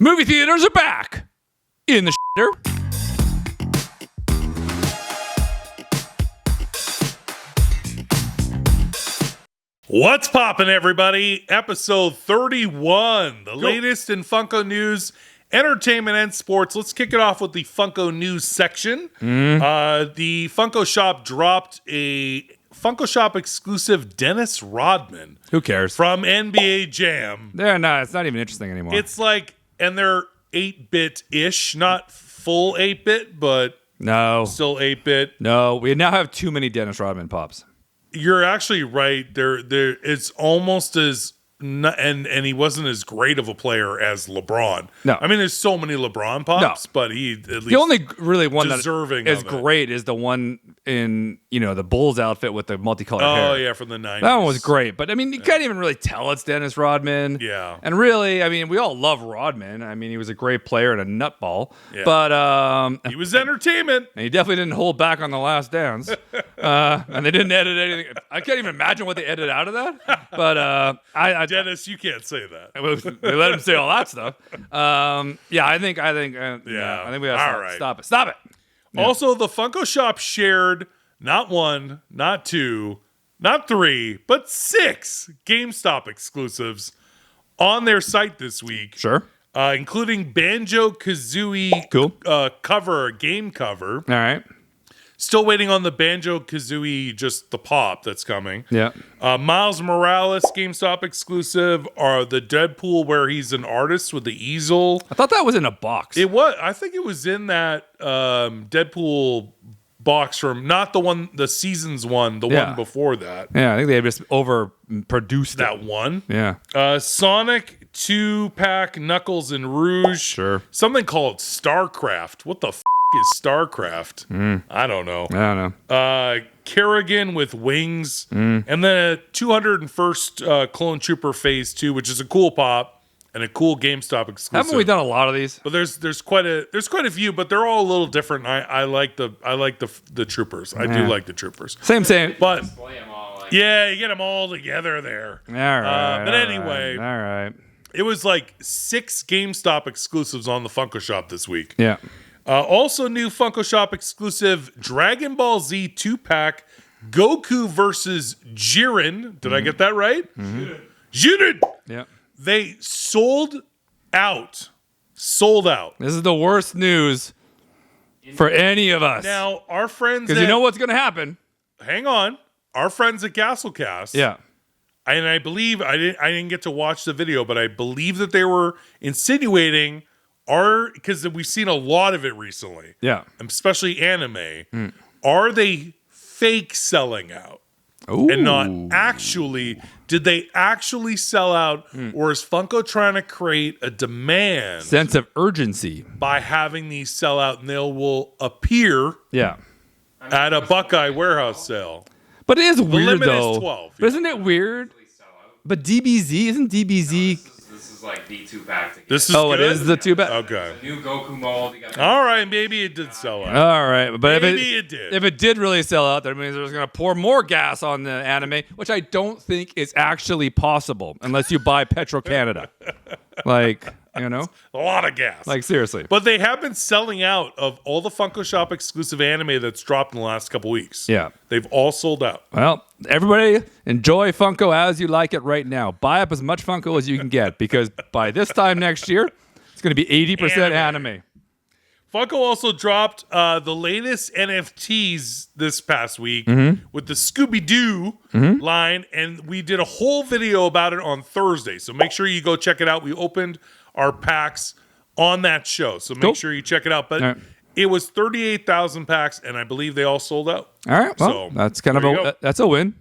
Movie theaters are back in the shitter. What's poppin', everybody? Episode 31, the latest in Funko news, entertainment, and sports. Let's kick it off with the Funko news section. The Funko Shop dropped a Funko Shop exclusive Dennis Rodman. Who cares? From NBA Jam. It's not even interesting anymore. It's like, and they're 8-bit-ish, not full 8-bit, but no, still 8-bit. No, we now have too many Dennis Rodman pops. You're actually right. There, it's almost as and he wasn't as great of a player as LeBron. No, I mean there's so many LeBron pops, but he at least the only really one that is great is the one in the Bulls outfit with the multicolored hair. Oh yeah, from the 90s. That one was great, but I mean you can't even really tell it's Dennis Rodman. Yeah, and really, I mean we all love Rodman. I mean he was a great player and a nutball. Yeah. But he was entertainment, and he definitely didn't hold back on The Last Dance. And they didn't edit anything. I can't even imagine what they edited out of that. But Dennis, you can't say that. They let him say all that stuff. I think we gotta stop it. Stop it. Yeah. Also, the Funko Shop shared not one, not two, not three, but 6 GameStop exclusives on their site this week. Sure. Including Banjo-Kazooie game cover. All right. Still waiting on the Banjo-Kazooie, just the pop that's coming. Yeah. Miles Morales GameStop exclusive, are the Deadpool where he's an artist with the easel. I thought that was in a box. It was. I think it was in that Deadpool box from not the Seasons one, the one before that. Yeah, I think they just overproduced that one. Yeah. Sonic 2-pack Knuckles and Rouge. Sure. Something called StarCraft. What the is StarCraft? I don't know. I don't know. Kerrigan with wings, and then a 201st Clone Trooper Phase 2, which is a cool pop and a cool GameStop exclusive. Haven't we done a lot of these? But there's quite a few, but they're all a little different. I like the troopers. I do like the troopers. Same. But yeah, you get them all together there. All right. But anyway, all right. It was like 6 GameStop exclusives on the Funko Shop this week. Yeah. Also new Funko Shop exclusive Dragon Ball Z 2-pack Goku versus Jiren. Did I get that right? Jiren. Yeah. They sold out. This is the worst news for any of us. Now, our friends, because you know what's going to happen. Hang on. Our friends at Castlecast. Yeah. And I believe I didn't get to watch the video, but I believe that they were insinuating because we've seen a lot of it recently. Yeah. Especially anime. Are they fake selling out? Ooh. And not actually, did they actually sell out, or is Funko trying to create a demand, sense of urgency, by having these sell out, and they will appear at a Buckeye warehouse sale? But it is weird, limit though. Is 12, but isn't it weird? But DBZ, isn't DBZ... This is like the 2-pack. This is good? It is the 2-pack. Okay. New Goku mold. All right, maybe it did sell out. All right, but maybe it did. If it did really sell out, that means they're going to pour more gas on the anime, which I don't think is actually possible unless you buy Petro-Canada. A lot of gas. Seriously. But they have been selling out of all the Funko Shop exclusive anime that's dropped in the last couple weeks. Yeah. They've all sold out. Well, everybody enjoy Funko as you like it right now. Buy up as much Funko as you can get, because by this time next year, it's going to be 80% anime. Funko also dropped the latest NFTs this past week with the Scooby-Doo line, and we did a whole video about it on Thursday. So make sure you go check it out. We opened our packs on that show, so make sure you check it out. But it was 38,000 packs, and I believe they all sold out. All right, well, that's kind of that's a win.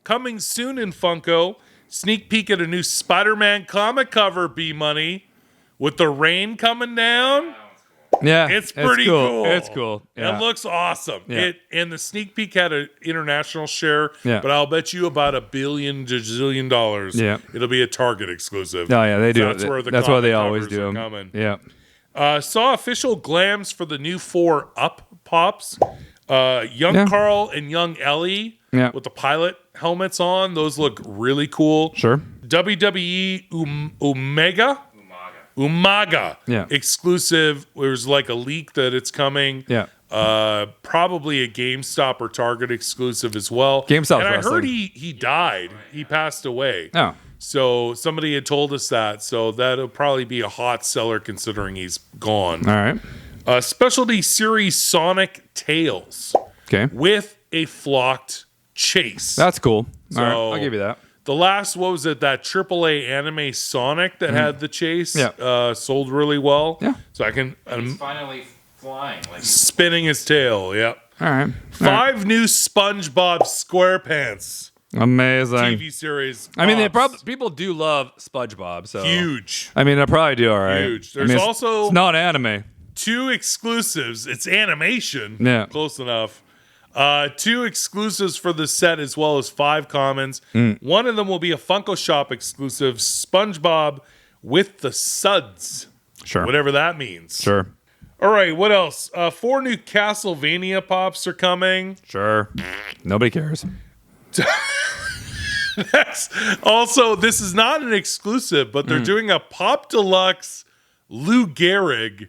Coming soon in Funko, sneak peek at a new Spider-Man comic cover, B-Money, with the rain coming down. Yeah, it's pretty cool. It's cool. Yeah. It looks awesome. Yeah. And the sneak peek had an international share, but I'll bet you about $1 billion to $1 zillion. Yeah, it'll be a Target exclusive. Oh yeah, they do. That's why they always do them. Coming. Yeah. Saw official glams for the new 4 Up pops. Young Carl and Young Ellie with the pilot helmets on. Those look really cool. Sure. WWE Umaga Yeah. exclusive. There's like a leak that it's coming. Yeah. Probably a GameStop or Target exclusive as well. GameStop's and I wrestling. heard he died. He passed away. Oh. So somebody had told us that. So that'll probably be a hot seller considering he's gone. All right. Specialty series Sonic Tails Okay. with a flocked chase. That's cool. So- All right. I'll give you that. The last, what was it, that AAA anime Sonic that had the chase? Yeah. Sold really well. Yeah. So I can He's finally flying. Like spinning his tail. Yep. All right. 5 new SpongeBob SquarePants Amazing. TV series. I mean, they pops. people do love SpongeBob, so Huge. I mean, they probably do all right. Huge. I mean, There's it's- also- it's not anime. 2 exclusives. It's animation. Yeah. Close enough. 2 exclusives for the set as well as 5 commons. One of them will be a Funko Shop exclusive, SpongeBob with the Suds. Sure. Whatever that means. Sure. All right, what else? 4 new Castlevania pops are coming. Sure. Nobody cares. Also, this is not an exclusive, but they're doing a Pop Deluxe Lou Gehrig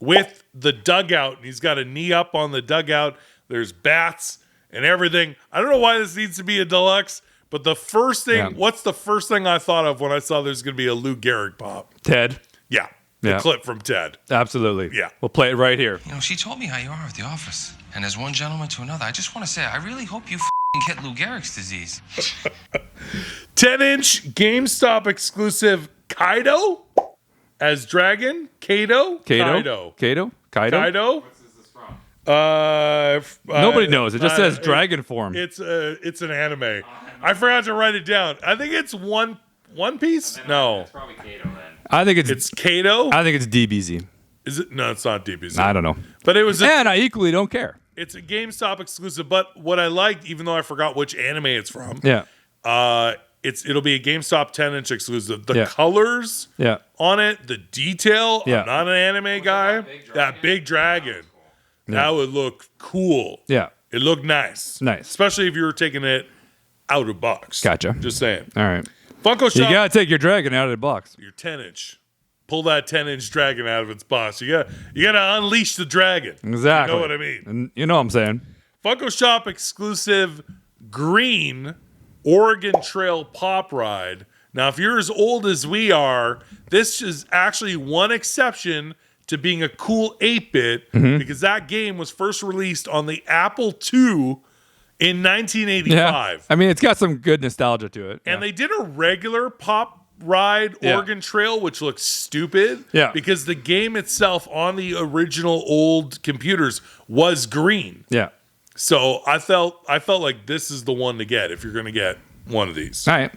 with the dugout. And he's got a knee up on the dugout. There's bats and everything. I don't know why this needs to be a deluxe, but the first thing, what's the first thing I thought of when I saw there's going to be a Lou Gehrig pop? Ted. Yeah. The clip from Ted. Absolutely. Yeah. We'll play it right here. You know, she told me how you are with the office. And as one gentleman to another, I just want to say, I really hope you get Lou Gehrig's disease. 10-inch GameStop exclusive Kaido as Dragon. Kaido? Kaido? Kaido? Kaido? what's this from? Nobody knows. It just says dragon form. It's an anime. I forgot to write it down. I think it's One Piece. No, It's probably Kato then. I think it's Kaido. I think it's DBZ. Is it? No, it's not DBZ. I don't know. But it was. And I equally don't care. It's a GameStop exclusive. But what I liked, even though I forgot which anime it's from, Yeah. it'll be a GameStop 10-inch exclusive. The Yeah. colors Yeah. on it, the detail. Yeah. I'm not an anime guy. That big dragon. That would look cool. Yeah. It looked nice. Nice. Especially if you were taking it out of box. Gotcha. Just saying. All right. Funko You Shop, got to take your dragon out of the box. your 10-inch. Pull that 10-inch dragon out of its box. You gotta unleash the dragon. Exactly. You know what I mean? And you know what I'm saying. Funko Shop exclusive green Oregon Trail Pop Ride. Now, if you're as old as we are, this is actually one exception to being a cool 8-bit because that game was first released on the Apple II in 1985. Yeah. I mean, it's got some good nostalgia to it. And they did a regular Pop Ride Oregon Trail, which looks stupid. Yeah. Because the game itself on the original old computers was green. Yeah. So I felt like this is the one to get if you're going to get one of these. All right.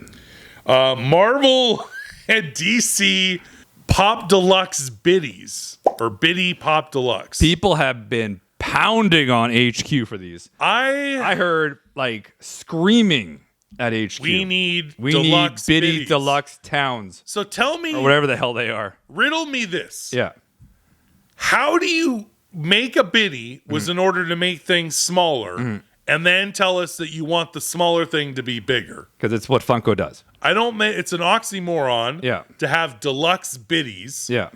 Marvel and DC Pop Deluxe Biddies or Biddy Pop Deluxe. People have been pounding on HQ for these. I heard like screaming at HQ. We need deluxe Biddy Biddies. Deluxe Towns So tell me, or whatever the hell they are. riddle me this. Yeah. How do you make a biddy was in order to make things smaller and then tell us that you want the smaller thing to be bigger? Because it's what Funko does. It's an oxymoron Yeah. to have deluxe biddies. Yeah.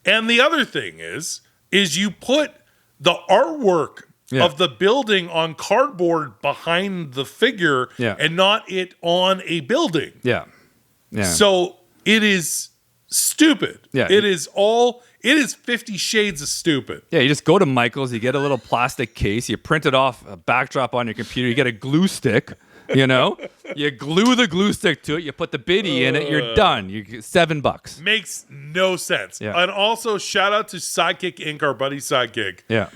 And the other thing is you put the artwork Yeah. of the building on cardboard behind the figure Yeah. and not it on a building. Yeah. Yeah. So it is stupid. Yeah. It is 50 shades of stupid. Yeah, you just go to Michael's, you get a little plastic case, you print it off a backdrop on your computer, you get a glue stick, you know? You glue the glue stick to it, you put the biddy in it, you're done. You get $7. Makes no sense. Yeah. And also shout out to Sidekick Inc., our buddy Sidekick. Yeah.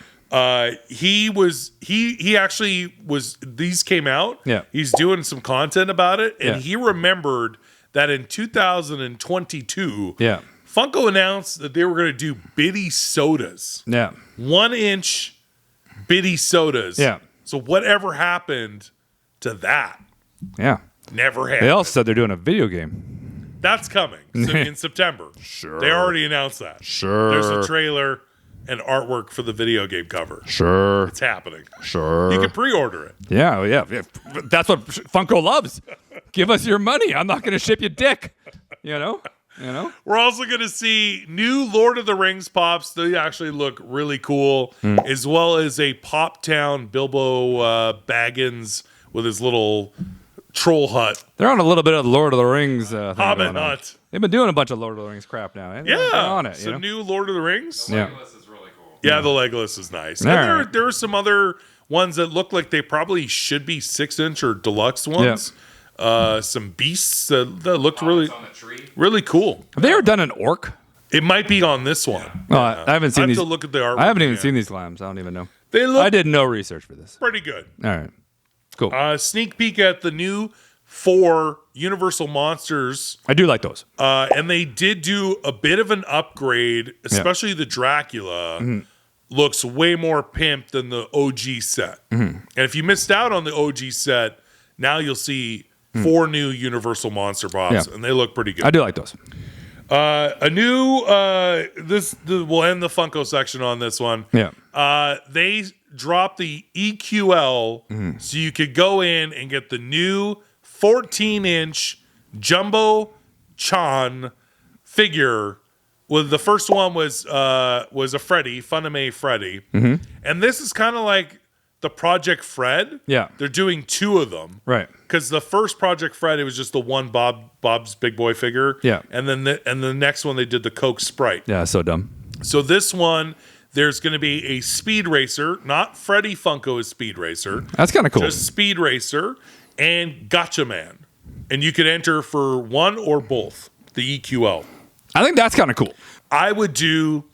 He actually was, these came out. Yeah. He's doing some content about it. And Yeah. he remembered that in 2022, Yeah. Funko announced that they were going to do biddy sodas. Yeah. 1-inch biddy sodas. Yeah. So whatever happened to that? Yeah. Never They happened. also said they're doing a video game. That's coming in September. Sure. They already announced that. Sure. There's a trailer and artwork for the video game cover. Sure. It's happening. Sure. You can pre-order it. Yeah, yeah. That's what Funko loves. Give us your money. I'm not going to ship you dick. You know? You know? We're also going to see new Lord of the Rings pops. They actually look really cool, as well as a Pop Town Bilbo Baggins with his little troll hut. They're on a little bit of the Lord of the Rings thing Hobbit going on. hut. They've been doing a bunch of Lord of the Rings crap now. Eh? They're on it. Some new Lord of the Rings. The Yeah. Legolas is really cool. Yeah, the Legolas is nice. All And right. there are some other ones that look like they probably should be 6-inch or deluxe ones. Some beasts that looked It's on the tree. really cool. Have they ever done an orc? It might be on this one. Oh, I haven't I seen have these. to look at the artwork. I haven't even again. seen these clams. I don't even know. They look I did no research for this. pretty good. All right. Cool. Sneak peek at the new 4 Universal Monsters, I do like those. and they did do a bit of an upgrade, especially the Dracula. Looks way more pimped than the OG set. And if you missed out on the OG set, now you'll see 4 new Universal Monster Pops, Yeah. and they look pretty good. I do like those. A new we'll end the Funko section on this one. Yeah. They dropped the EQL, so you could go in and get the new 14-inch Jumbo Chan figure. Well, the first one was a Freddy, Funimation Freddy, and this is kind of like the Project Fred. Yeah. They're doing 2 of them, Right. because the first Project Fred, it was just the one Bob's Big Boy figure. Yeah. And then the next one they did the Coke Sprite. Yeah. So dumb. So this one, there's going to be a Speed Racer, not Freddy Funko is Speed Racer, That's kind of cool. just Speed Racer and Gotcha Man, and you could enter for one or both the EQL. I think that's kind of cool. I would do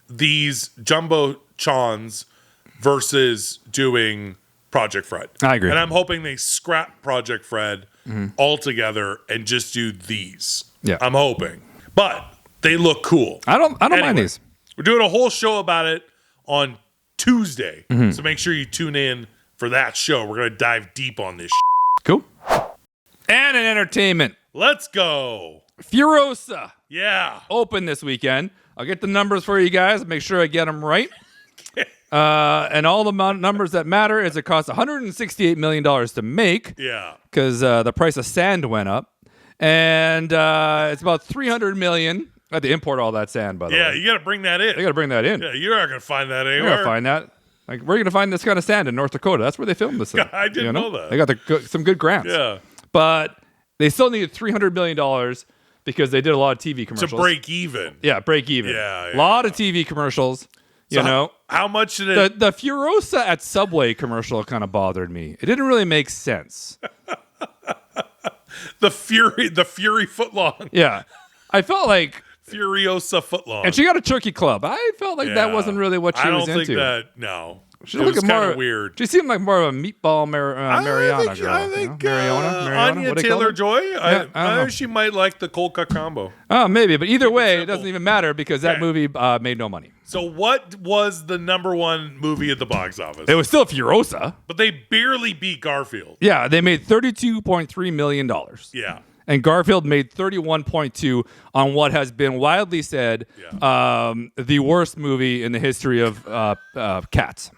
these Jumbo Chans versus doing Project Fred. I agree. And I'm hoping they scrap Project Fred altogether and just do these. Yeah. I'm hoping. But they look cool. I don't mind Anyway, these. We're doing a whole show about it on Tuesday. Mm-hmm. So make sure you tune in for that show. We're going to dive deep on this. Cool. And in entertainment, Let's go. Furosa Yeah. open this weekend. I'll get the numbers for you guys. Make sure I get them right. And all the numbers that matter is it costs $168 million to make Yeah. because the price of sand went up. And it's about $300 million. I had to import all that sand, by the Yeah, way. you got to bring that in. They got to bring that in. Yeah, you're not going to find that We're anywhere. gonna find that. Like we're gonna find this kind of sand in North Dakota. That's where they filmed this thing. I didn't know that. They got some good grants. Yeah. But they still needed $300 million because they did a lot of TV To commercials. break even. Yeah, break even. Yeah, a lot of TV commercials. You So know, how much did it? the Furosa at Subway commercial kind of bothered me. It didn't really make sense. The Fury footlong. Yeah, I felt like, Furiosa footlong. and she got a turkey club. I felt like that Yeah. wasn't really what she I was don't into. think that. No. She It was looked kind more of weird. She seemed like more of a meatball Mariana girl. I think Mariana? Anya What do they call Taylor it? Joy. I don't I know. think she might like the cold cut combo. Oh, maybe. But either way, it simple. doesn't even matter because that Okay. movie made no money. So what was the number 1 movie at the box office? It was still Furosa. But they barely beat Garfield. Yeah, they made $32.3 million. Yeah. And Garfield made 31.2 on what has been widely said the worst movie in the history of Cats.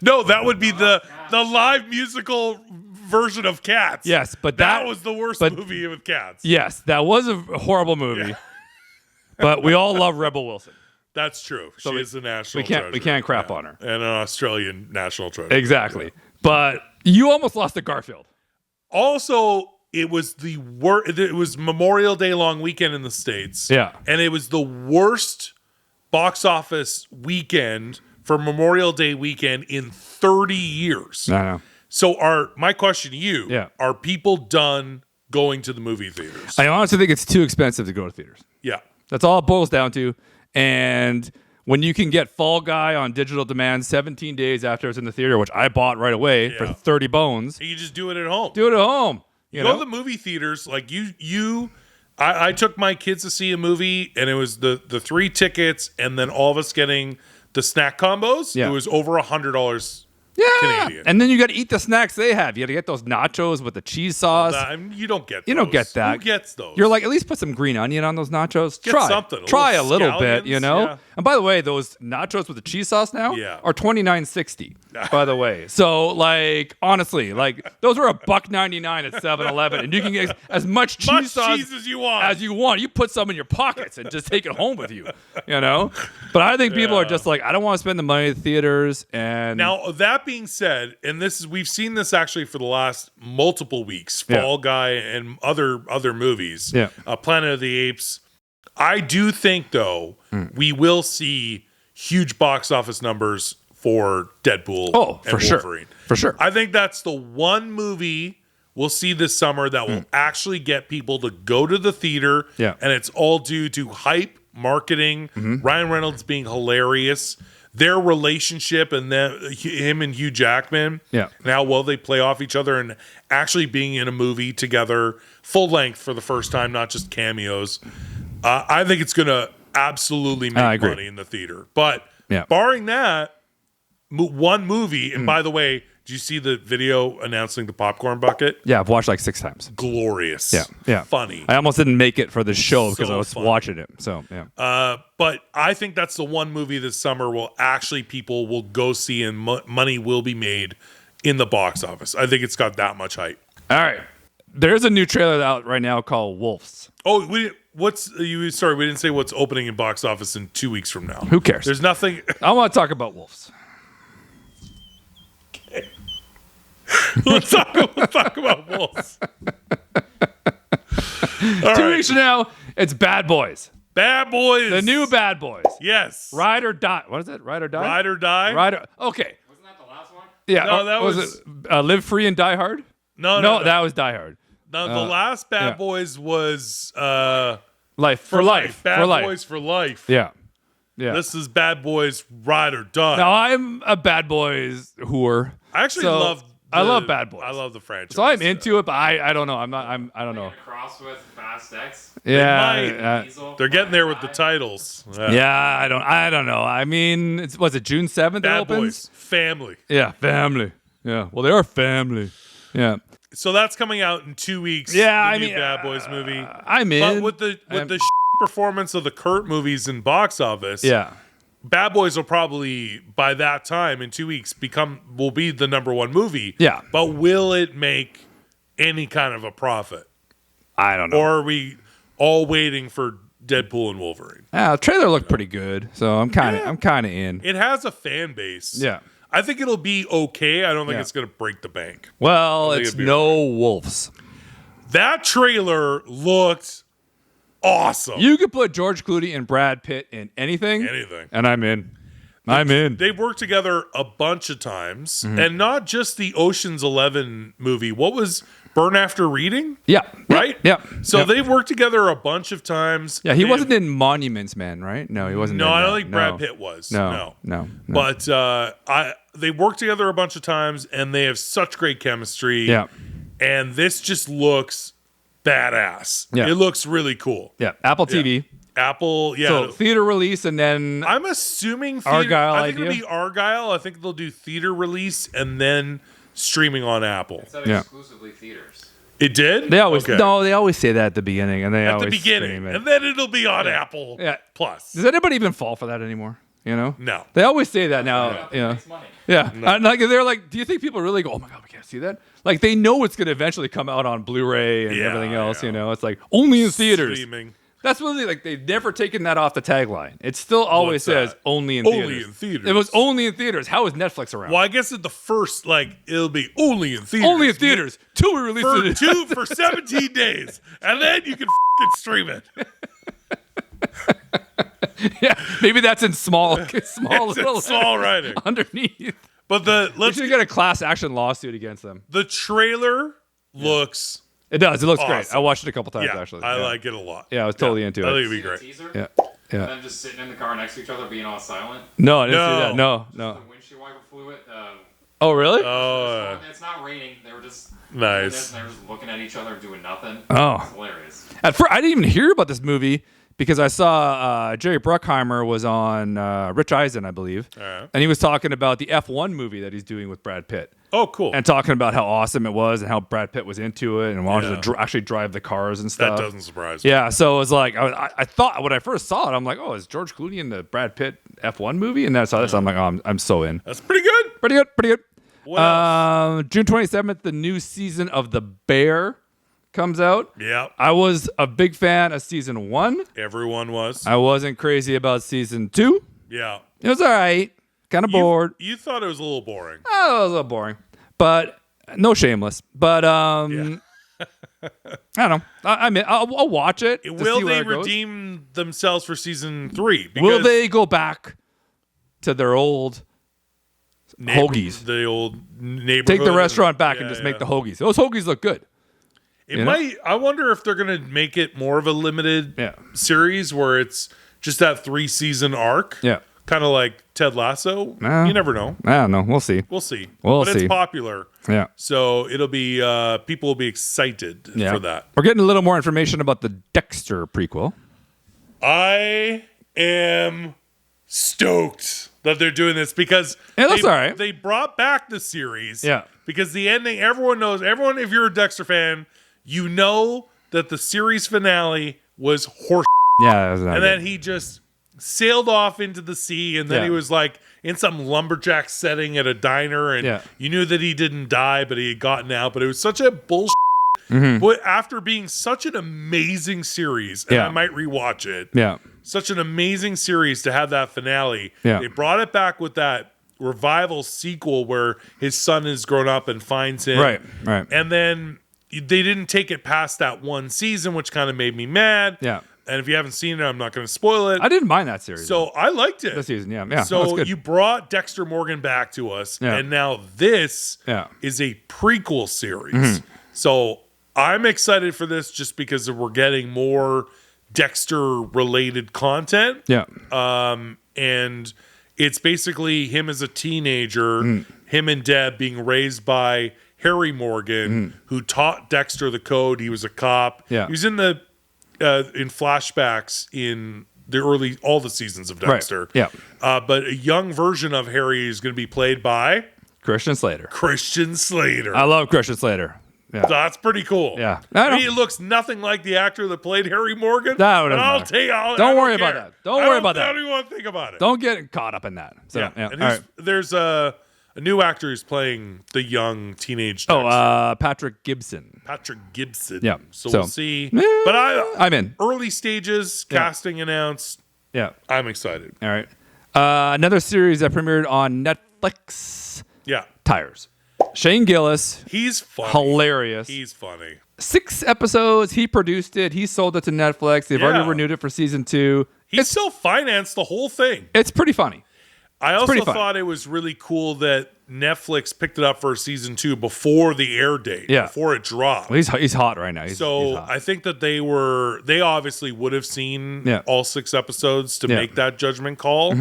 No, that would be the live musical version of Cats. Yes, but that was the worst but- movie with Cats. Yes, that was a horrible movie. Yeah. But we all love Rebel Wilson. That's true. So she is a national we treasure. can't crap on her. And an Australian national treasure. Exactly. But you almost lost to Garfield. Also, it was the worst. It was Memorial Day long weekend in the States. Yeah. And it was the worst box office weekend for Memorial Day weekend in 30 years. I know. So my question to you, Yeah. are people done going to the movie theaters? I honestly think it's too expensive to go to theaters. Yeah. That's all it boils down to. And when you can get Fall Guy on digital demand 17 days after it's in the theater, which I bought right away for 30 bones, You just do it at home. do it at home. You Go know? to the movie theaters. Like I took my kids to see a movie, and it was the 3 tickets, and then all of us getting the snack combos. Yeah. It was over $100 Canadian. And then you got to eat the snacks they have. You got to get those nachos with the cheese sauce. You don't get those. You don't get that. Who gets those? You're like, at least put some green onion on those nachos. Get Try something. Try a little bit, scallions, yeah. And by the way, those nachos with the cheese sauce now Yeah. are $29.60. By the way, so like honestly, like those are $1.99 at 7-Eleven, and you can get as much cheese sauce cheese as you want. You put some in your pockets and just take it home with you. But I think people are just like, I don't want to spend the money at the theaters. And Now that being said, and we've seen this actually for the last multiple weeks, Fall Guy and other movies, Planet of the Apes. I do think though we will see huge box office numbers for Deadpool and Wolverine. For sure. I think that's the one movie we'll see this summer that will actually get people to go to the theater. Yeah. And it's all due to hype, marketing, Ryan Reynolds being hilarious, their relationship, and him and Hugh Jackman. Yeah. And how well they play off each other and actually being in a movie together, full length for the first time, not just cameos. I think it's going to absolutely make money in the theater. But barring that, one movie, and by the way, did you see the video announcing the popcorn bucket? Yeah, I've watched like 6 times. Glorious. Yeah. Funny. I almost didn't make it for the show because So I was funny. watching it. So, yeah. But I think that's the one movie this summer people will go see, and money will be made in the box office. I think it's got that much hype. All right. There's a new trailer out right now called Wolves. Oh, we didn't say what's opening in box office in 2 weeks from now. Who cares? There's nothing. I want to talk about Wolves. Let's talk about Wolves. 2 weeks from now, it's Bad Boys. Bad Boys. The new Bad Boys. Yes. Ride or Die. What is it? Ride or Die? Ride or Die. Okay. Wasn't that the last one? Yeah. No, that was it Live Free and Die Hard? No, that was Die Hard. No, the last Bad Boys was Life for Life. Bad for life. Boys for Life. Yeah. This is Bad Boys Ride or Die. Now I'm a Bad Boys whore. I actually love Bad Boys. I love the franchise. So I'm into it, but I don't know. I don't know. Cross with Fast X. Yeah. They're getting there with the titles. Yeah, I don't know. I mean, was it June 7th? Bad it opens? Boys Family. Yeah, family. Yeah. Well, they are family. Yeah. So that's coming out in 2 weeks. Yeah, the new Bad Boys movie. I'm in. But with the performance of the Kurt movies in box office, yeah, Bad Boys will probably by that time in 2 weeks will be the number one movie. Yeah. But will it make any kind of a profit? I don't know. Or are we all waiting for Deadpool and Wolverine? Yeah, the trailer looked pretty good, so I'm kind of in. It has a fan base. Yeah. I think it'll be okay. I don't think it's going to break the bank. Well, it's no wolves. That trailer looked awesome. You could put George Clooney and Brad Pitt in anything. And I'm in. They've worked together a bunch of times, and not just the Ocean's 11 movie. What was Burn After Reading? Yeah. Right? Yeah. So they've worked together a bunch of times. Yeah, he wasn't in Monuments Men, right? No, he wasn't. No, I don't think Brad Pitt was. No. But they worked together a bunch of times, and they have such great chemistry. Yeah. And this just looks badass. Yeah. It looks really cool. Yeah. Apple TV. Apple, yeah. So theater release, and then I'm assuming theater, Argyle I think idea? it'll be Argyle. I think they'll do theater release and then streaming on Apple. It said exclusively theaters. It did? They always Okay. they always say that at the beginning, and they At always the beginning, stream it. and then it'll be on Apple Plus. Does anybody even fall for that anymore? You know? No. They always say that now. Yeah. Makes money. Yeah. And like they're like, do you think people really go, oh my God, we can't see that? Like they know it's going to eventually come out on Blu-ray and everything else. You know, it's like only in theaters. Streaming. That's really like they've never taken that off the tagline. It still always says only in theaters. Only in theaters. It was only in theaters. How is Netflix around? Well, I guess at the first, it'll be only in theaters. Only in theaters. Till we release it. for 17 days, and then you can stream it. Yeah, maybe that's in small little small writing underneath. But We should get a class action lawsuit against them. The trailer looks. It does. It looks great. Awesome. I watched it a couple times Yeah, actually. I like it a lot. Yeah, I was totally into I it. think it'd be See the great. teaser? Yeah. And then just sitting in the car next to each other, being all silent. No, I didn't see that. No. The windshield wiper fluid. Oh, really? It's not raining. They were just Nice. They were just looking at each other, doing nothing. Oh. It's hilarious. At first, I didn't even hear about this movie because I saw Jerry Bruckheimer was on Rich Eisen, I believe, and he was talking about the F1 movie that he's doing with Brad Pitt. Oh, cool. And talking about how awesome it was and how Brad Pitt was into it and wanted to actually drive the cars and stuff. That doesn't surprise me. Yeah, so it was like, I thought when I first saw it, I'm like, oh, is George Clooney in the Brad Pitt F1 movie? And then I saw this, I'm like, oh, I'm so in. That's pretty good. Pretty good. What else? June 27th, the new season of The Bear comes out. Yeah. I was a big fan of season 1. Everyone was. I wasn't crazy about season 2. Yeah. It was all right. Kind of bored. You thought it was a little boring. Oh, it was a little boring. But no Shameless. But I don't know. I'll watch it. Will they redeem themselves for season 3? Will they go back to their old hoagies? The old neighborhood. Take the restaurant back and just make the hoagies. Those hoagies look good. It might. I wonder if they're going to make it more of a limited series where it's just that 3-season arc. Yeah. Kind of like Ted Lasso. You never know. I don't know. We'll see. We'll see. But it's popular. Yeah. So it'll be, people will be excited for that. We're getting a little more information about the Dexter prequel. I am stoked that they're doing this because they brought back the series. Yeah. Because the ending, everyone knows, if you're a Dexter fan, you know that the series finale was horse. Yeah. And then he just sailed off into the sea, and then he was like in some lumberjack setting at a diner, and you knew that he didn't die, but he had gotten out. But it was such a bullshit. But after being such an amazing series, and I might rewatch it. Yeah. Such an amazing series to have that finale. Yeah. They brought it back with that revival sequel where his son has grown up and finds him. Right. And then they didn't take it past that one season, which kind of made me mad. Yeah. And if you haven't seen it, I'm not going to spoil it. I didn't mind that series. So I liked it. This season, yeah. So you brought Dexter Morgan back to us, and now this is a prequel series. So I'm excited for this just because we're getting more Dexter-related content. Yeah. And it's basically him as a teenager, him and Deb being raised by Harry Morgan, who taught Dexter the code. He was a cop. Yeah. He was in flashbacks in all the seasons of Dexter. Right. Yeah. But a young version of Harry is going to be played by Christian Slater. I love Christian Slater. Yeah. That's pretty cool. Yeah. I mean, he looks nothing like the actor that played Harry Morgan. Don't worry about that. Don't worry about that. I don't even want to think about it. Don't get caught up in that. So, And there's a new actor who's playing the young teenage Dexter. Patrick Gibson. Yeah. So we'll see. But I'm in. Early stages, casting announced. Yeah. I'm excited. All right. Another series that premiered on Netflix. Yeah. Tires. Shane Gillis. He's funny. Hilarious. He's funny. 6 episodes. He produced it. He sold it to Netflix. They've already renewed it for season 2. He still financed the whole thing. It's pretty funny. I also thought it was really cool that Netflix picked it up for season 2 before the air date, before it dropped. Well, he's hot right now. He's hot. I think that they obviously would have seen all 6 episodes to make that judgment call.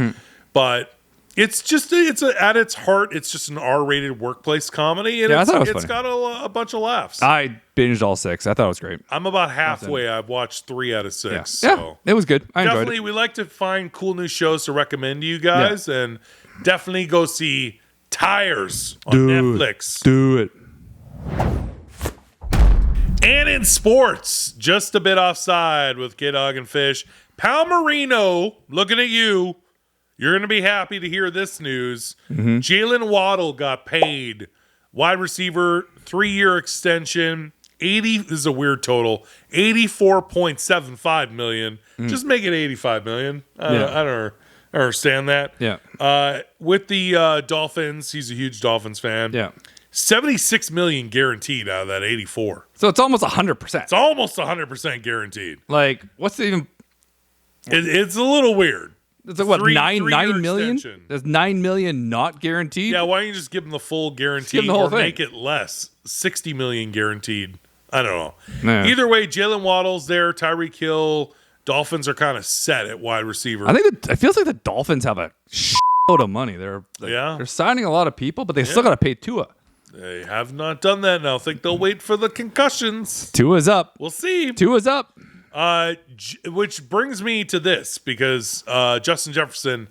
But it's just at its heart, it's just an R-rated workplace comedy, and it's got a bunch of laughs. I binged all 6. I thought it was great. I'm about halfway. I've watched 3 out of 6. Yeah, so. It was good. I enjoyed it. We like to find cool new shows to recommend to you guys, and definitely go see Tires on Netflix. Do it. And in sports, just a bit offside with kdogandfish. Palmerino, looking at you. You're going to be happy to hear this news. Jalen Waddle got paid. Wide receiver, 3-year extension. This is a weird total. $84.75 million. Just make it $85 million. I don't understand that. Yeah. With the Dolphins, he's a huge Dolphins fan. Yeah. $76 million guaranteed out of that 84. So it's almost 100%. It's almost 100% guaranteed. Like, what's even? It's a little weird. It's like, what, 9 million? Extension. There's $9 million not guaranteed? Yeah, why don't you just give them the full guarantee or make it less? $60 million guaranteed. I don't know. Nah. Either way, Jalen Waddle's there, Tyreek Hill. Dolphins are kind of set at wide receiver. I think it feels like the Dolphins have a shitload of money. They're signing a lot of people, but they still got to pay Tua. They have not done that, and I think they'll wait for the concussions. Tua's up. We'll see. Tua's up. Which brings me to this, because Justin Jefferson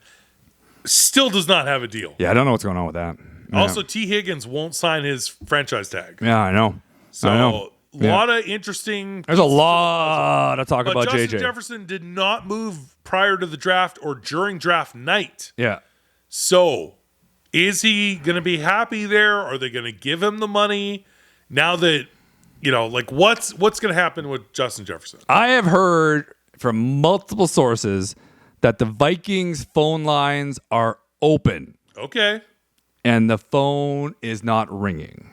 still does not have a deal. Yeah, I don't know what's going on with that. Yeah. Also, T. Higgins won't sign his franchise tag. Yeah, I know. So, I know. a lot of interesting... There's a lot of talk about Justin JJ. Jefferson did not move prior to the draft or during draft night. Yeah. So, is he going to be happy there? Are they going to give him the money? Now that, what's going to happen with Justin Jefferson? I have heard from multiple sources that the Vikings phone lines are open. Okay. And the phone is not ringing.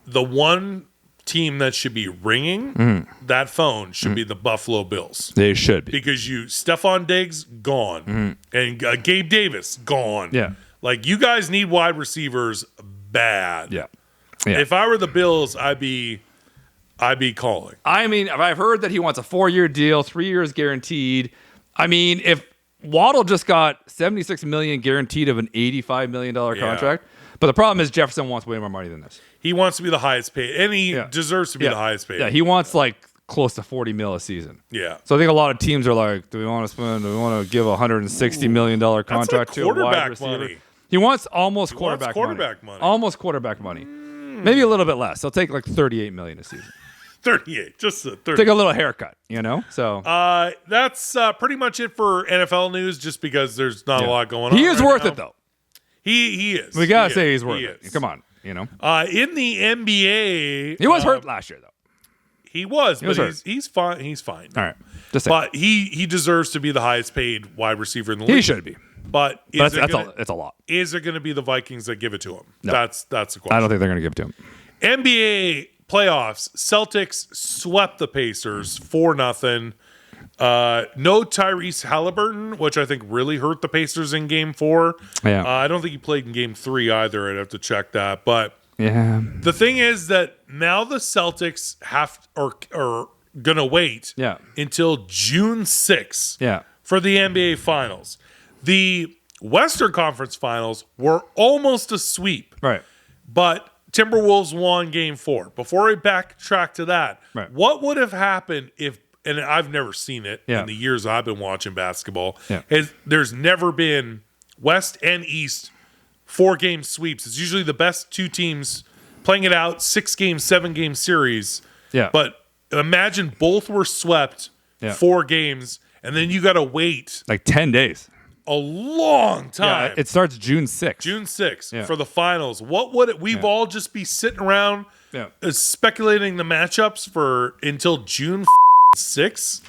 The one team that should be ringing that phone should be the Buffalo Bills. They should be. Because Stephon Diggs, gone. And Gabe Davis, gone. Yeah. Like, you guys need wide receivers bad. Yeah. If I were the Bills, I'd be calling. I mean, I've heard that he wants a 4-year deal, 3 years guaranteed. I mean, if Waddle just got $76 million guaranteed of an $85 million contract, but the problem is Jefferson wants way more money than this. He wants to be the highest paid, and he deserves to be the highest paid. Yeah, he wants like close to $40 million a season. Yeah. So I think a lot of teams are like, do we want to give a $160 million contract to a wide receiver? Money. He wants almost quarterback money. Almost quarterback money. Maybe a little bit less. He'll take like $38 million a season. 38, just a 30. Take a little haircut, So that's pretty much it for NFL news. Just because there's not a lot going on. He is worth it though. He is. We gotta say he's worth it. Come on, In the NBA, he was hurt last year though. He was, but he's fine. He's fine. All right, just saying. But he deserves to be the highest paid wide receiver in the league. He should be. But it's a lot. Is it going to be the Vikings that give it to him? No. That's the question. I don't think they're going to give it to him. NBA playoffs. Celtics swept the Pacers 4-0. No Tyrese Halliburton, which I think really hurt the Pacers in Game 4. Yeah. I don't think he played in Game 3 either. I'd have to check that. But the thing is that now the Celtics are gonna wait until June 6th for the NBA Finals. The Western Conference Finals were almost a sweep. Right. But Timberwolves won Game 4. Before I backtrack to that, what would have happened if, and I've never seen it in the years I've been watching basketball, there's never been West and East 4-game sweeps. It's usually the best two teams playing it out, 6-game, 7-game series. Yeah. But imagine both were swept 4 games, and then you got to wait like 10 days. A long time. Yeah, it starts June 6th. June 6th for the finals. What would it? We've all just be sitting around speculating the matchups for until June 6th.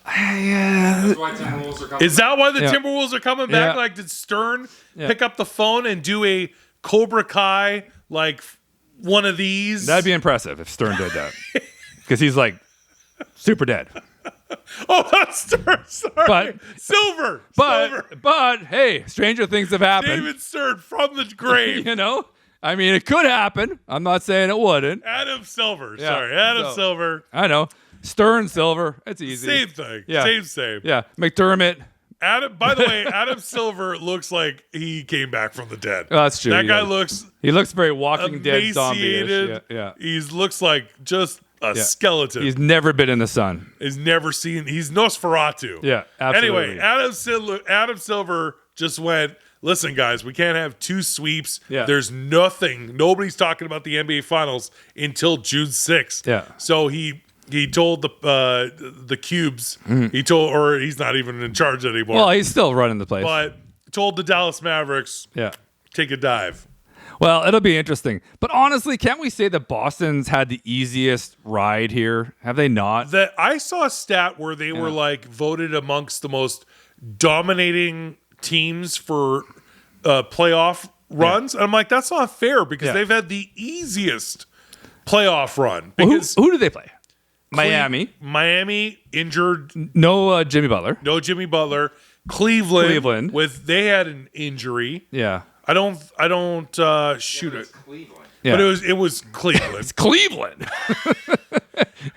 That's why Timberwolves are coming. Is that why the Timberwolves are coming back? Like, did Stern pick up the phone and do a Cobra Kai, like one of these? That'd be impressive if Stern did that. Because he's like super dead. Oh, that's Stern. Sorry. Silver. But hey, stranger things have happened. David Stern from the grave. I mean, it could happen. I'm not saying it wouldn't. Adam Silver. Sorry, Adam Silver. I know. Stern Silver. It's easy. Same thing. Yeah. Same. Yeah. McDermott. By the way, Adam Silver looks like he came back from the dead. Oh, that's true. That guy looks. He looks very Walking Dead zombie-ish. Yeah. He looks like just a skeleton. He's never been in the sun. He's never seen. He's Nosferatu. Yeah, absolutely. Anyway, Adam Silver just went, listen, guys, we can't have 2 sweeps. Yeah. There's nothing. Nobody's talking about the NBA Finals until June 6th. Yeah. So he told the Cubes. He's not even in charge anymore. Well, he's still running the place. But told the Dallas Mavericks, take a dive. Well, it'll be interesting. But honestly, can't we say that Boston's had the easiest ride here? Have they not? I saw a stat where they were like voted amongst the most dominating teams for playoff runs. And I'm like, that's not fair because they've had the easiest playoff run. Because who do they play? Miami injured. No Jimmy Butler. No Jimmy Butler. Cleveland. They had an injury. Yeah. I don't shoot it. Cleveland. Yeah. But it was Cleveland. It's Cleveland.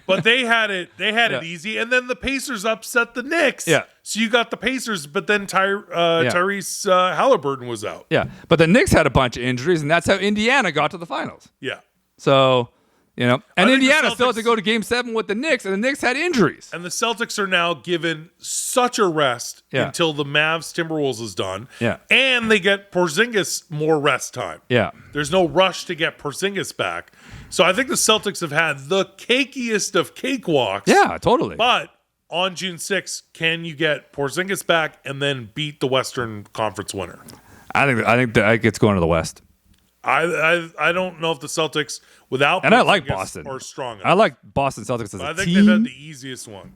But they had it it easy, and then the Pacers upset the Knicks. Yeah. So you got the Pacers, but then Tyrese Halliburton was out. Yeah. But the Knicks had a bunch of injuries, and that's how Indiana got to the finals. Yeah. So And think Indiana the still had to Celtics- go to Game 7 with the Knicks, and the Knicks had injuries. And the Celtics are now given such a rest until the Mavs Timberwolves is done. Yeah. And they get Porzingis more rest time. Yeah. There's no rush to get Porzingis back. So I think the Celtics have had the cakiest of cakewalks. Yeah, totally. But on June 6th, can you get Porzingis back and then beat the Western Conference winner? I think that it's going to the West. I don't know if the Celtics without And I like Porzingis Boston. are strong enough. I like Boston Celtics as a I think team. they've had the easiest run.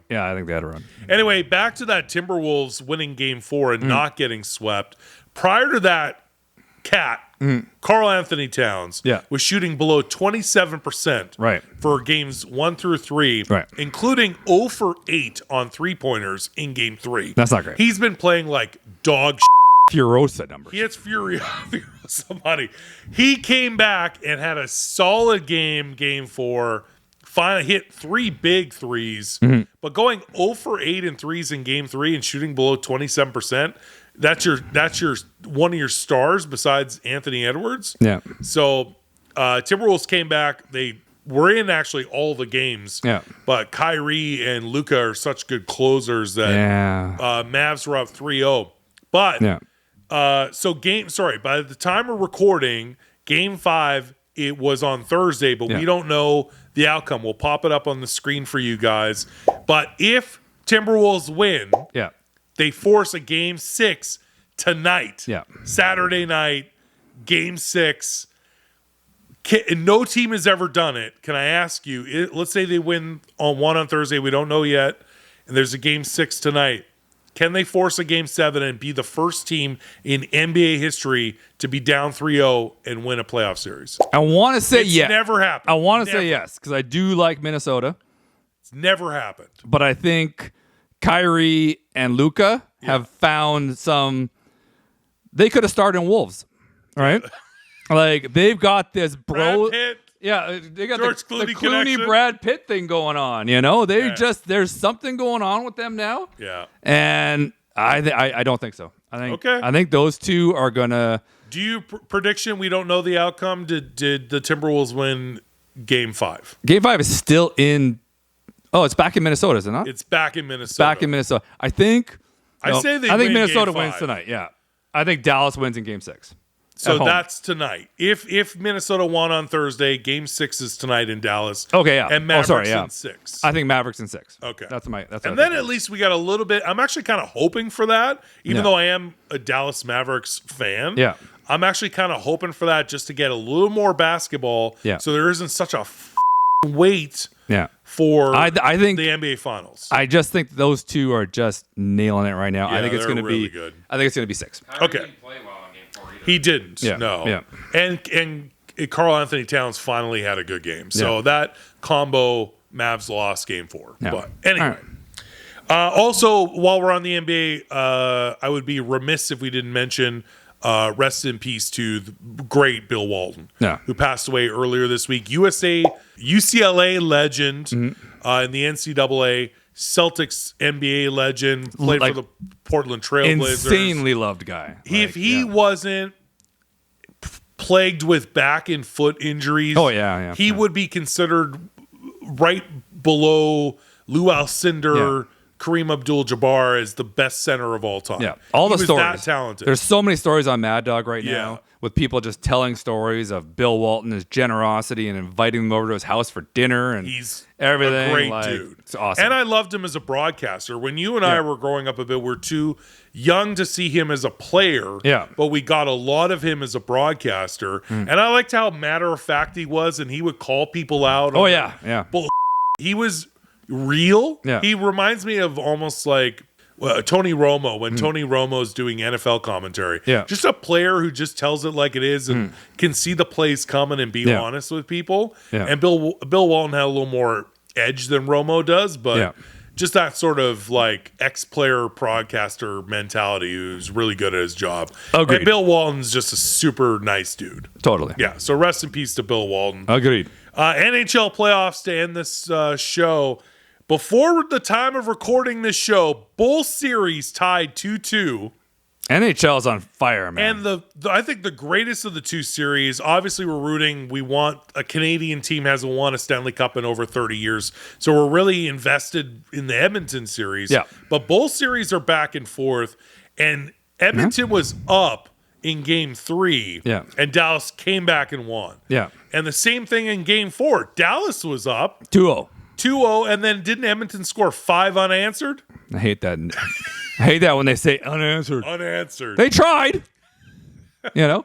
Yeah, I think they had a run. Anyway, back to that Timberwolves winning Game 4 and not getting swept. Prior to that, Karl Anthony Towns was shooting below 27% for games 1 through 3, including 0 for 8 on three-pointers in Game 3. That's not great. He's been playing like dog Furiosa numbers. He hits Furiosa money. He came back and had a solid Game 4. Finally hit 3 big threes, but going 0 for 8 in threes in Game 3 and shooting below 27%. That's your one of your stars besides Anthony Edwards. Yeah. So Timberwolves came back. They were in actually all the games. Yeah. But Kyrie and Luka are such good closers that Mavs were up 3-0. But by the time we're recording, Game 5, it was on Thursday, but we don't know the outcome. We'll pop it up on the screen for you guys. But if Timberwolves win, they force a Game 6 tonight. Saturday night, Game 6. No team has ever done it. Can I ask you, let's say they win on Thursday, we don't know yet, and there's a Game 6 tonight. Can they force a Game 7 and be the first team in NBA history to be down 3-0 and win a playoff series? I want to say yes. Never happened. I want to say yes because I do like Minnesota. It's never happened. But I think Kyrie and Luka have found some. They could have started in Wolves, right? Like they've got this Brad Pitt. Yeah, they got George the Clooney Clooney connection. Brad Pitt thing going on. There's something going on with them now. Yeah, and I don't think so. I think those two are gonna. Do you prediction? We don't know the outcome. Did the Timberwolves win Game 5? Game 5 is still in. Oh, it's back in Minnesota, is it not? It's back in Minnesota. Back in Minnesota. I think Minnesota Game wins 5. tonight. Yeah, I think Dallas wins in Game 6. So that's tonight. If Minnesota won on Thursday, Game 6 is tonight in Dallas. Okay, yeah. And Mavericks in 6. I think Mavericks in 6. Okay. And then at least we got a little bit. I'm actually kind of hoping for that, even though I am a Dallas Mavericks fan. Yeah. I'm actually kind of hoping for that just to get a little more basketball. Yeah. So there isn't such a wait. Yeah. For I think the NBA Finals. I just think those two are just nailing it right now. Yeah, I think it's going to really be good. I think it's going to be 6. Okay. Didn't play well in Game 4 either. He didn't. Yeah. No. Yeah. And Karl Anthony Towns finally had a good game. So that combo Mavs lost Game 4. Yeah. But anyway. Also, while we're on the NBA, I would be remiss if we didn't mention rest in peace to the great Bill Walton, who passed away earlier this week. UCLA legend in the NCAA, Celtics NBA legend, played for the Portland Trailblazers. Insanely loved guy. If he wasn't plagued with back and foot injuries, he would be considered right below Lou Alcindor, Kareem Abdul-Jabbar as the best center of all time. Yeah, all the he was stories. that talented. There's so many stories on Mad Dog right now with people just telling stories of Bill Walton, his generosity, and inviting them over to his house for dinner and he's everything. A great dude. It's awesome. And I loved him as a broadcaster. When you and I were growing up a bit, we're too young to see him as a player. Yeah. But we got a lot of him as a broadcaster. And I liked how matter of fact he was, and he would call people out. Oh yeah. He was real. Yeah. He reminds me of almost like Tony Romo when Tony Romo's doing NFL commentary. Yeah. Just a player who just tells it like it is and can see the plays coming and be honest with people. Yeah. And Bill Walton had a little more edge than Romo does, but just that sort of like ex-player broadcaster mentality who's really good at his job. Agreed. And Bill Walton's just a super nice dude. Totally. Yeah. So rest in peace to Bill Walton. Agreed. NHL playoffs to end this show. Before the time of recording this show, Bull Series tied 2-2. NHL's on fire, man. And I think the greatest of the two series, obviously we're rooting, we want a Canadian team hasn't won a Stanley Cup in over 30 years. So we're really invested in the Edmonton series. Yeah. But both series are back and forth. And Edmonton was up in game 3. Yeah. And Dallas came back and won. Yeah. And the same thing in game 4. Dallas was up 2-0. 2-0, and then didn't Edmonton score 5 unanswered? I hate that. I hate that when they say unanswered. Unanswered. They tried. Yeah,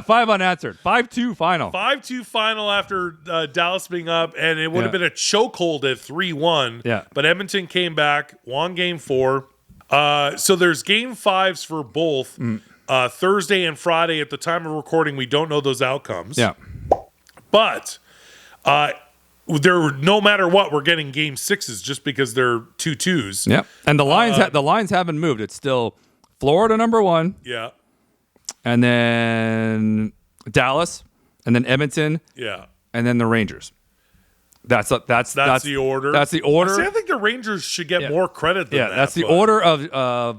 5 unanswered. 5-2 final. 5-2 final after Dallas being up, and it would have been a chokehold at 3-1. Yeah. But Edmonton came back, won game 4. So there's game 5s for both Thursday and Friday. At the time of recording, we don't know those outcomes. Yeah. But no matter what, we're getting game 6s just because they're 2-2s. Yeah. And the lines haven't moved. It's still Florida number 1. Yeah. And then Dallas, and then Edmonton, Yeah. and then the Rangers. That's the order. That's the order. See, I think the Rangers should get more credit than that. Yeah, that's the order of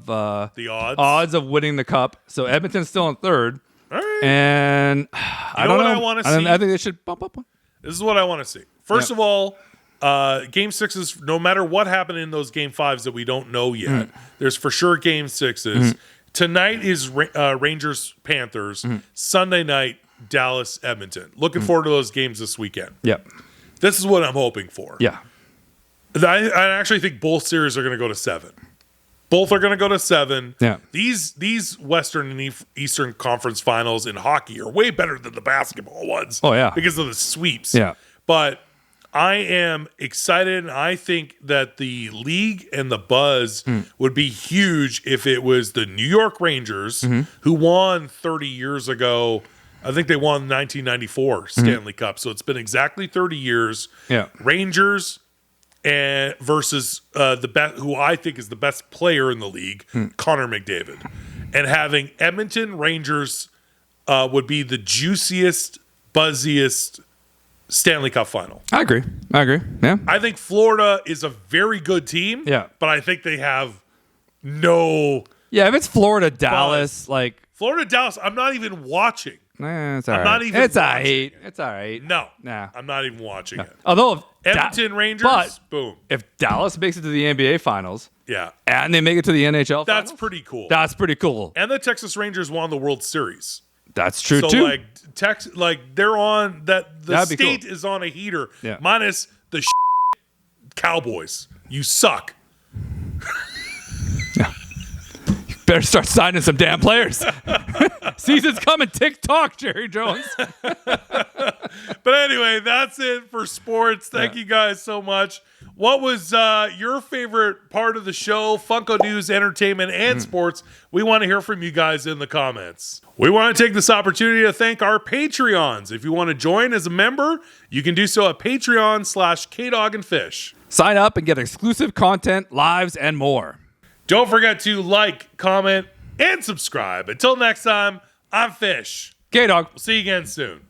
the odds of winning the cup. So Edmonton's still in 3rd. All right. And I don't know. I want to see. I think they should bump up one. This is what I want to see. First of all, game 6s, no matter what happened in those game 5s that we don't know yet, there's for sure game 6s. Tonight is Rangers Panthers. Sunday night, Dallas Edmonton. Looking forward to those games this weekend. Yeah. This is what I'm hoping for. Yeah. I actually think both series are going to go to 7. Both are going to go to 7. Yeah. These Western and Eastern Conference finals in hockey are way better than the basketball ones. Oh, yeah. Because of the sweeps. Yeah. But I am excited, and I think that the league and the buzz would be huge if it was the New York Rangers, who won 30 years ago. I think they won 1994 Stanley Cup. So it's been exactly 30 years. Yeah. Rangers and versus the best, who I think is the best player in the league, Connor McDavid. And having Edmonton Rangers would be the juiciest, buzziest Stanley Cup final. I agree. Yeah. I think Florida is a very good team. Yeah. But I think they have no. Yeah, if it's Florida, Dallas, Florida, Dallas, I'm not even watching. It's all right. not even It's all watching right. It's all right. No. Nah. I'm not even watching it. Although if Edmonton Rangers, boom. If Dallas makes it to the NBA Finals, Yeah. and they make it to the NHL That's Finals, pretty cool. That's pretty cool. And the Texas Rangers won the World Series. That's true So too. they're on that. The That'd be state cool. is on a heater. Yeah. Minus the Cowboys. You suck. Better start signing some damn players. Season's coming. TikTok, Jerry Jones. But anyway, that's it for sports. Thank you guys so much. What was your favorite part of the show? Funko news, entertainment, and sports. We want to hear from you guys in the comments. We want to take this opportunity to thank our Patreons. If you want to join as a member, you can do so at Patreon/kdogandfish. Sign up and get exclusive content, lives, and more. Don't forget to like, comment, and subscribe. Until next time, I'm Fish. K-Dog. We'll see you again soon.